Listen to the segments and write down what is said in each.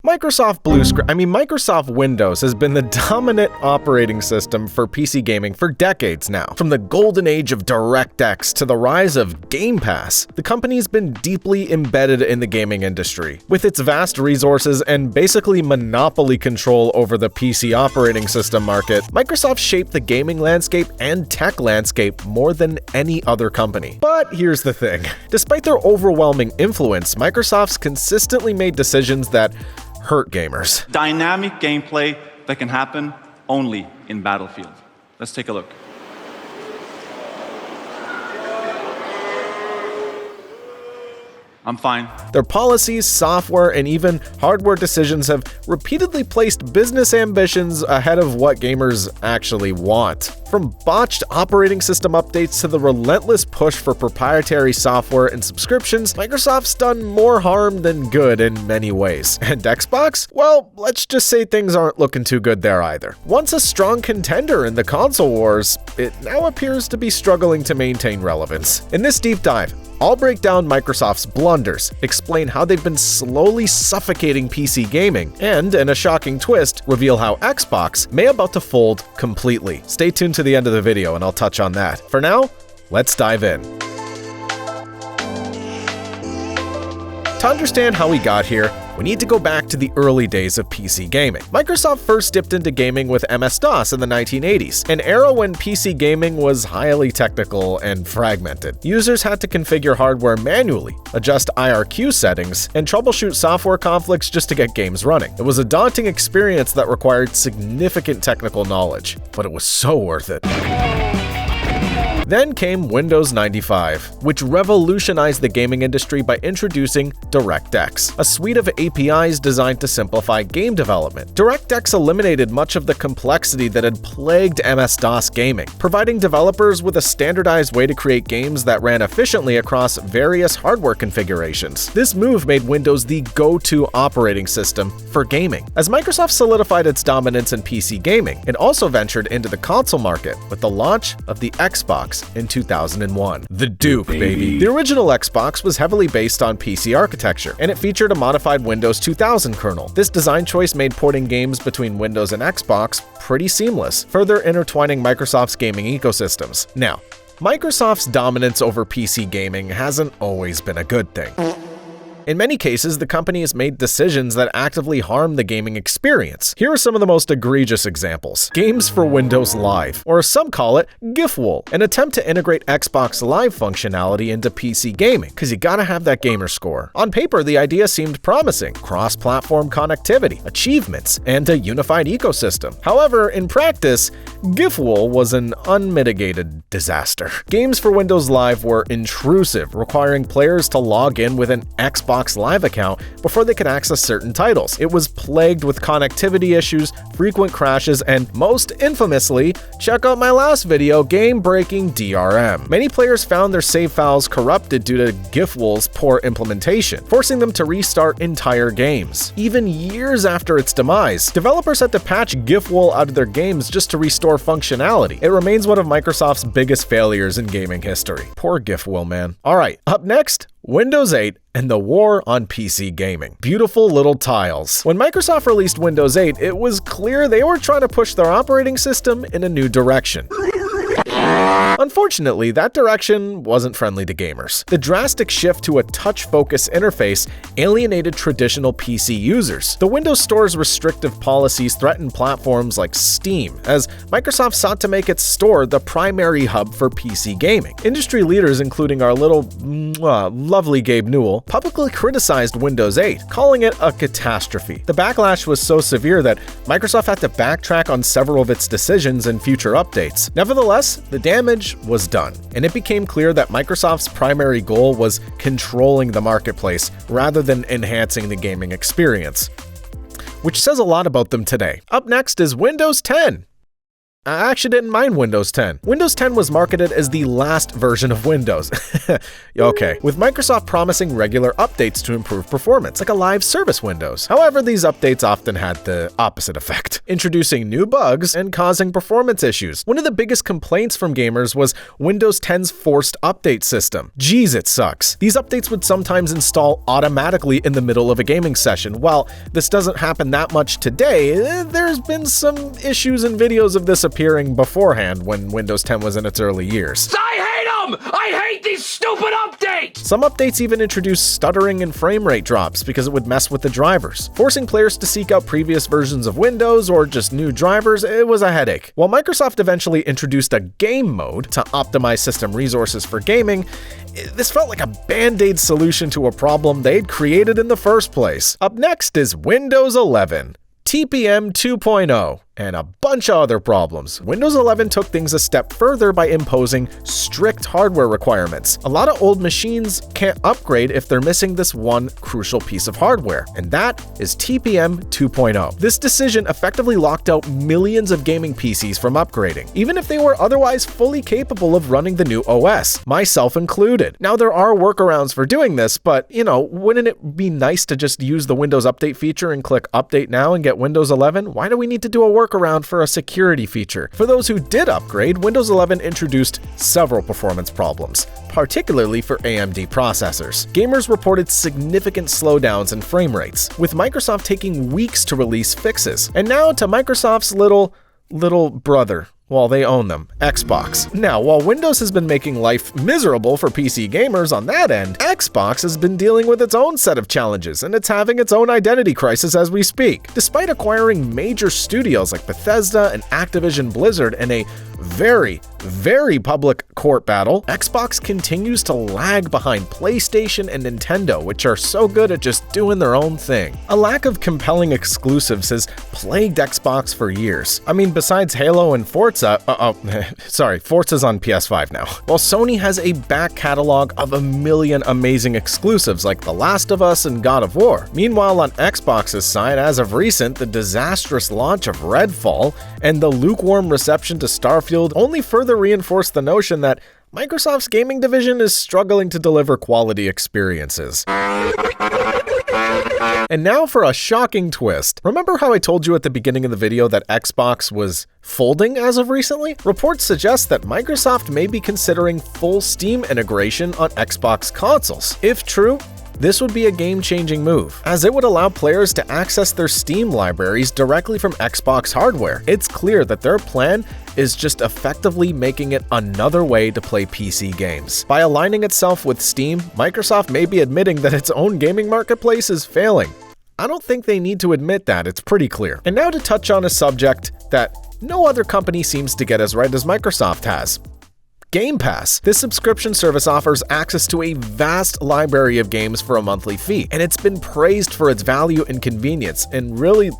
Microsoft Windows has been the dominant operating system for PC gaming for decades now. From the golden age of DirectX to the rise of Game Pass, the company's been deeply embedded in the gaming industry. With its vast resources and basically monopoly control over the PC operating system market, Microsoft shaped the gaming landscape and tech landscape more than any other company. But here's the thing. Despite their overwhelming influence, Microsoft's consistently made decisions that hurt gamers. Dynamic gameplay that can happen only in Battlefield. Let's take a look. I'm fine. Their policies, software, and even hardware decisions have repeatedly placed business ambitions ahead of what gamers actually want. From botched operating system updates to the relentless push for proprietary software and subscriptions, Microsoft's done more harm than good in many ways. And Xbox? Well, let's just say things aren't looking too good there either. Once a strong contender in the console wars, it now appears to be struggling to maintain relevance. In this deep dive, I'll break down Microsoft's blunders, explain how they've been slowly suffocating PC gaming, and, in a shocking twist, reveal how Xbox may about to fold completely. Stay tuned to the end of the video and I'll touch on that. For now, let's dive in. To understand how we got here, we need to go back to the early days of PC gaming. Microsoft first dipped into gaming with MS-DOS in the 1980s, an era when PC gaming was highly technical and fragmented. Users had to configure hardware manually, adjust IRQ settings, and troubleshoot software conflicts just to get games running. It was a daunting experience that required significant technical knowledge, but it was so worth it. Then came Windows 95, which revolutionized the gaming industry by introducing DirectX, a suite of APIs designed to simplify game development. DirectX eliminated much of the complexity that had plagued MS-DOS gaming, providing developers with a standardized way to create games that ran efficiently across various hardware configurations. This move made Windows the go-to operating system for gaming. As Microsoft solidified its dominance in PC gaming, it also ventured into the console market with the launch of the Xbox in 2001. The Duke, baby. The original Xbox was heavily based on PC architecture, and it featured a modified Windows 2000 kernel. This design choice made porting games between Windows and Xbox pretty seamless, further intertwining Microsoft's gaming ecosystems. Now, Microsoft's dominance over PC gaming hasn't always been a good thing. In many cases, the company has made decisions that actively harm the gaming experience. Here are some of the most egregious examples. Games for Windows Live, or some call it GIFWool, an attempt to integrate Xbox Live functionality into PC gaming, because you gotta have that gamer score. On paper, the idea seemed promising: cross-platform connectivity, achievements, and a unified ecosystem. However, in practice, GIFWool was an unmitigated disaster. Games for Windows Live were intrusive, requiring players to log in with an Xbox Live account before they could access certain titles. It was plagued with connectivity issues, frequent crashes, and most infamously, check out my last video, game-breaking DRM. Many players found their save files corrupted due to GIFWool's poor implementation, forcing them to restart entire games. Even years after its demise, developers had to patch GIFWool out of their games just to restore functionality. It remains one of Microsoft's biggest failures in gaming history. Poor GIFWool, man. Alright, up next, Windows 8 and the war on PC gaming. Beautiful little tiles. When Microsoft released Windows 8, it was clear they were trying to push their operating system in a new direction. Unfortunately, that direction wasn't friendly to gamers. The drastic shift to a touch-focused interface alienated traditional PC users. The Windows Store's restrictive policies threatened platforms like Steam, as Microsoft sought to make its store the primary hub for PC gaming. Industry leaders, including our little, lovely Gabe Newell, publicly criticized Windows 8, calling it a catastrophe. The backlash was so severe that Microsoft had to backtrack on several of its decisions and future updates. Nevertheless, the damage was done, and it became clear that Microsoft's primary goal was controlling the marketplace rather than enhancing the gaming experience, which says a lot about them today. Up next is Windows 10. I actually didn't mind Windows 10. Windows 10 was marketed as the last version of Windows. Okay, with Microsoft promising regular updates to improve performance, like a live service Windows. However, these updates often had the opposite effect, introducing new bugs and causing performance issues. One of the biggest complaints from gamers was Windows 10's forced update system. Geez, it sucks. These updates would sometimes install automatically in the middle of a gaming session. While this doesn't happen that much today, there's been some issues and videos of this appearing beforehand when Windows 10 was in its early years. I hate them! I hate these stupid updates! Some updates even introduced stuttering and frame rate drops because it would mess with the drivers. Forcing players to seek out previous versions of Windows or just new drivers, it was a headache. While Microsoft eventually introduced a game mode to optimize system resources for gaming, this felt like a band-aid solution to a problem they'd created in the first place. Up next is Windows 11. TPM 2.0, and a bunch of other problems. Windows 11 took things a step further by imposing strict hardware requirements. A lot of old machines can't upgrade if they're missing this one crucial piece of hardware, and that is TPM 2.0. This decision effectively locked out millions of gaming PCs from upgrading, even if they were otherwise fully capable of running the new OS, myself included. Now, there are workarounds for doing this, but, wouldn't it be nice to just use the Windows Update feature and click Update Now and get Windows 11? Why do we need to do a workaround for a security feature? For those who did upgrade, Windows 11 introduced several performance problems, particularly for AMD processors. Gamers reported significant slowdowns in frame rates, with Microsoft taking weeks to release fixes. And now to Microsoft's little brother. Well, they own them, Xbox. Now, while Windows has been making life miserable for PC gamers on that end, Xbox has been dealing with its own set of challenges, and it's having its own identity crisis as we speak. Despite acquiring major studios like Bethesda and Activision Blizzard in a very public court battle, Xbox continues to lag behind PlayStation and Nintendo, which are so good at just doing their own thing. A lack of compelling exclusives has plagued Xbox for years. I mean, besides Halo and Forza's on PS5 now. While Sony has a back catalog of a million amazing exclusives like The Last of Us and God of War. Meanwhile, on Xbox's side, as of recent, the disastrous launch of Redfall and the lukewarm reception to Starfield only further reinforce the notion that Microsoft's gaming division is struggling to deliver quality experiences. And now for a shocking twist. Remember how I told you at the beginning of the video that Xbox was folding as of recently? Reports suggest that Microsoft may be considering full Steam integration on Xbox consoles. If true, this would be a game-changing move, as it would allow players to access their Steam libraries directly from Xbox hardware. It's clear that their plan is just effectively making it another way to play PC games. By aligning itself with Steam, Microsoft may be admitting that its own gaming marketplace is failing. I don't think they need to admit that, it's pretty clear. And now to touch on a subject that no other company seems to get as right as Microsoft has. Game Pass. This subscription service offers access to a vast library of games for a monthly fee, and it's been praised for its value and convenience, and really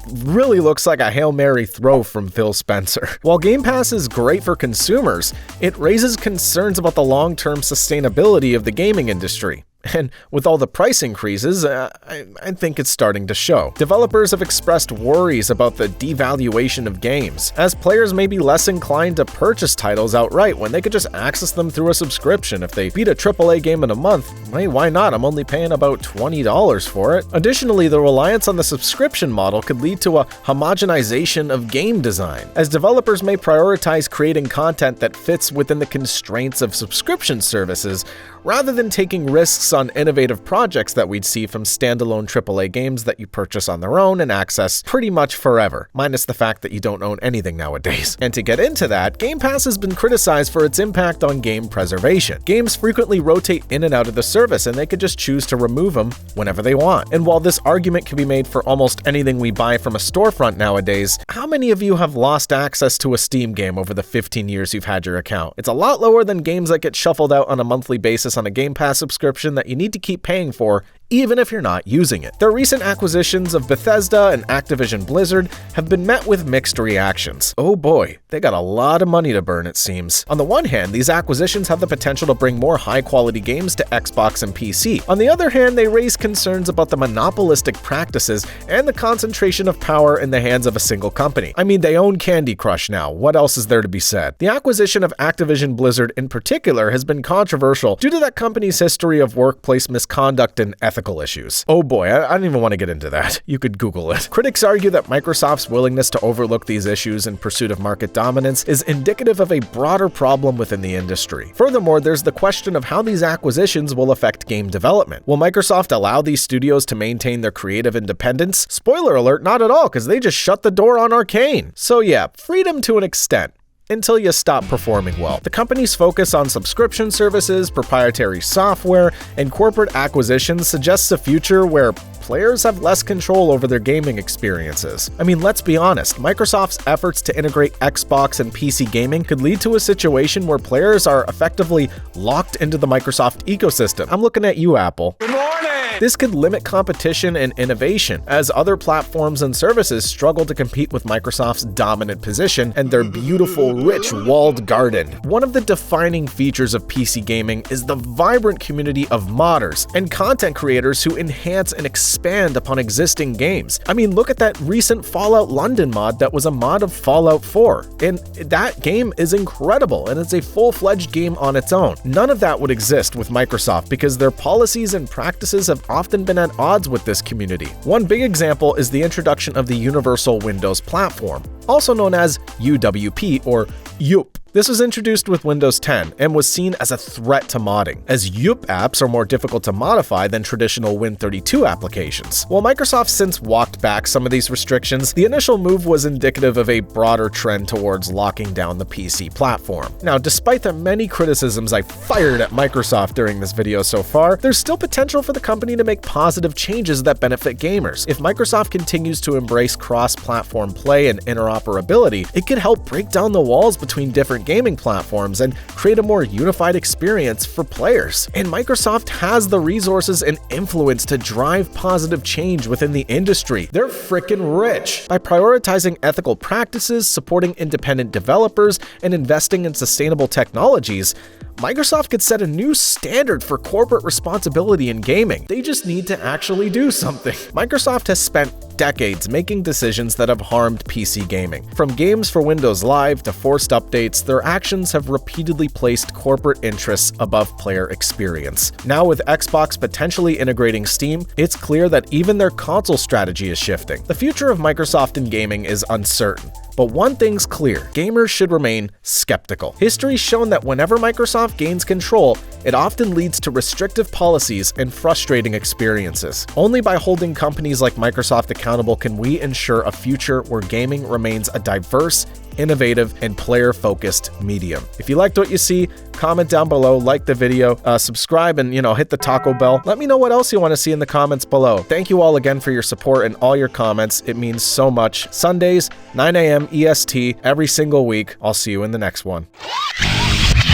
looks like a Hail Mary throw from Phil Spencer. While Game Pass is great for consumers, it raises concerns about the long-term sustainability of the gaming industry. And with all the price increases, I think it's starting to show. Developers have expressed worries about the devaluation of games, as players may be less inclined to purchase titles outright when they could just access them through a subscription. If they beat a AAA game in a month, hey, why not? I'm only paying about $20 for it. Additionally, the reliance on the subscription model could lead to a homogenization of game design, as developers may prioritize creating content that fits within the constraints of subscription services, rather than taking risks on innovative projects that we'd see from standalone AAA games that you purchase on their own and access pretty much forever, minus the fact that you don't own anything nowadays. And to get into that, Game Pass has been criticized for its impact on game preservation. Games frequently rotate in and out of the service, and they could just choose to remove them whenever they want. And while this argument can be made for almost anything we buy from a storefront nowadays, how many of you have lost access to a Steam game over the 15 years you've had your account? It's a lot lower than games that get shuffled out on a monthly basis on a Game Pass subscription that you need to keep paying for even if you're not using it. Their recent acquisitions of Bethesda and Activision Blizzard have been met with mixed reactions. Oh boy, they got a lot of money to burn, it seems. On the one hand, these acquisitions have the potential to bring more high-quality games to Xbox and PC. On the other hand, they raise concerns about the monopolistic practices and the concentration of power in the hands of a single company. I mean, they own Candy Crush now. What else is there to be said? The acquisition of Activision Blizzard in particular has been controversial due to that company's history of workplace misconduct and ethical issues. Oh boy, I don't even want to get into that. You could Google it. Critics argue that Microsoft's willingness to overlook these issues in pursuit of market dominance is indicative of a broader problem within the industry. Furthermore, there's the question of how these acquisitions will affect game development. Will Microsoft allow these studios to maintain their creative independence? Spoiler alert, not at all, because they just shut the door on Arkane. So yeah, freedom to an extent, until you stop performing well. The company's focus on subscription services, proprietary software, and corporate acquisitions suggests a future where players have less control over their gaming experiences. I mean, let's be honest, Microsoft's efforts to integrate Xbox and PC gaming could lead to a situation where players are effectively locked into the Microsoft ecosystem. I'm looking at you, Apple. Good morning! This could limit competition and innovation, as other platforms and services struggle to compete with Microsoft's dominant position and their beautiful, rich, walled garden. One of the defining features of PC gaming is the vibrant community of modders and content creators who enhance and expand upon existing games. I mean, look at that recent Fallout London mod that was a mod of Fallout 4, and that game is incredible, and it's a full-fledged game on its own. None of that would exist with Microsoft because their policies and practices have often been at odds with this community. One big example is the introduction of the Universal Windows Platform, also known as UWP or UP. This was introduced with Windows 10 and was seen as a threat to modding, as UP apps are more difficult to modify than traditional Win32 applications. While Microsoft since walked back some of these restrictions, the initial move was indicative of a broader trend towards locking down the PC platform. Now, despite the many criticisms I fired at Microsoft during this video so far, there's still potential for the company to make positive changes that benefit gamers. If Microsoft continues to embrace cross-platform play and interoperability, it could help break down the walls between different gaming platforms and create a more unified experience for players. And Microsoft has the resources and influence to drive positive change within the industry. They're freaking rich. By prioritizing ethical practices, supporting independent developers, and investing in sustainable technologies, Microsoft could set a new standard for corporate responsibility in gaming. They just need to actually do something. Microsoft has spent decades making decisions that have harmed PC gaming. From games for Windows Live to forced updates, their actions have repeatedly placed corporate interests above player experience. Now with Xbox potentially integrating Steam, it's clear that even their console strategy is shifting. The future of Microsoft in gaming is uncertain. But one thing's clear, gamers should remain skeptical. History's shown that whenever Microsoft gains control, it often leads to restrictive policies and frustrating experiences. Only by holding companies like Microsoft accountable can we ensure a future where gaming remains a diverse, innovative, and player-focused medium. If you liked what you see, comment down below, like the video, subscribe, and hit the taco bell. Let me know what else you want to see in the comments below. Thank you all again for your support and all your comments. It means so much. Sundays, 9 a.m. EST, every single week. I'll see you in the next one.